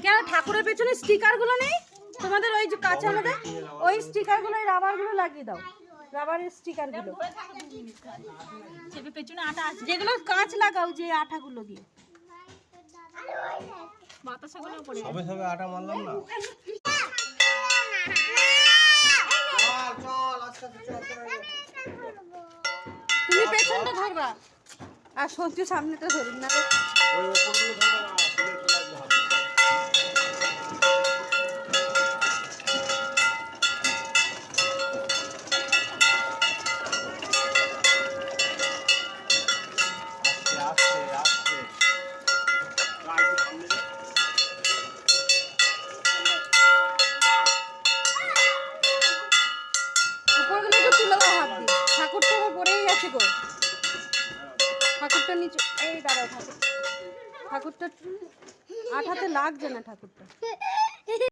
কেন ঠাকুরের পেছনে স্টিকার গুলো নেই তোমাদের? ওই যে কাঁচা মধ্যে ওই স্টিকার গুলো, রাবার গুলো লাগিয়ে দাও, রাবারের স্টিকার গুলো যেগুলো কাঁচ লাগাও, যে আঠাগুলো দিয়ে সবে সবে আটা মারলাম না। তুমি পেছনটা ধরবা আর সঞ্জু সামনেটা ধরুন না। উপরগুলো একটু তুলে দাও হাত দিয়ে, ঠাকুরটা পড়েই আছে গো। ঠাকুরটা নিচে, এই দাঁড়াও, ঠাকুরটা আঠাতে লাগছে না ঠাকুরটা।